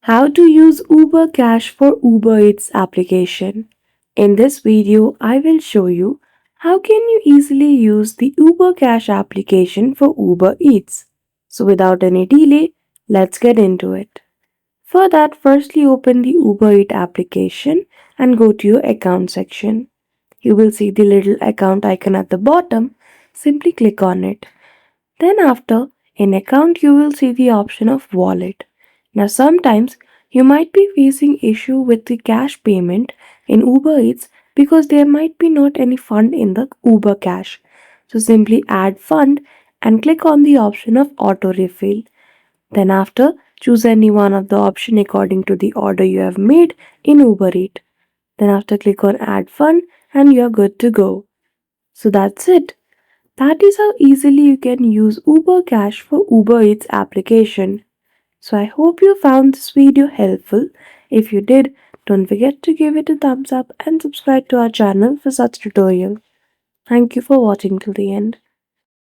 How to use Uber Cash for Uber Eats application. In this video, I will show you how can you easily use the Uber Cash application for Uber Eats. So without any delay, let's get into it. For that, firstly open the Uber Eats application and go to your account section. You will see the little account icon at the bottom. Simply click on it. Then after, in account you will see the option of wallet. Now sometimes you might be facing issue with the cash payment in Uber Eats because there might be not any fund in the Uber Cash. So simply add fund and click on the option of auto refill. Then after, choose any one of the option according to the order you have made in Uber Eats. Then after click on add fund and you are good to go. So that's it. That is how easily you can use Uber Cash for Uber Eats application. So I hope you found this video helpful. If you did, don't forget to give it a thumbs up and subscribe to our channel for such tutorials. Thank you for watching till the end.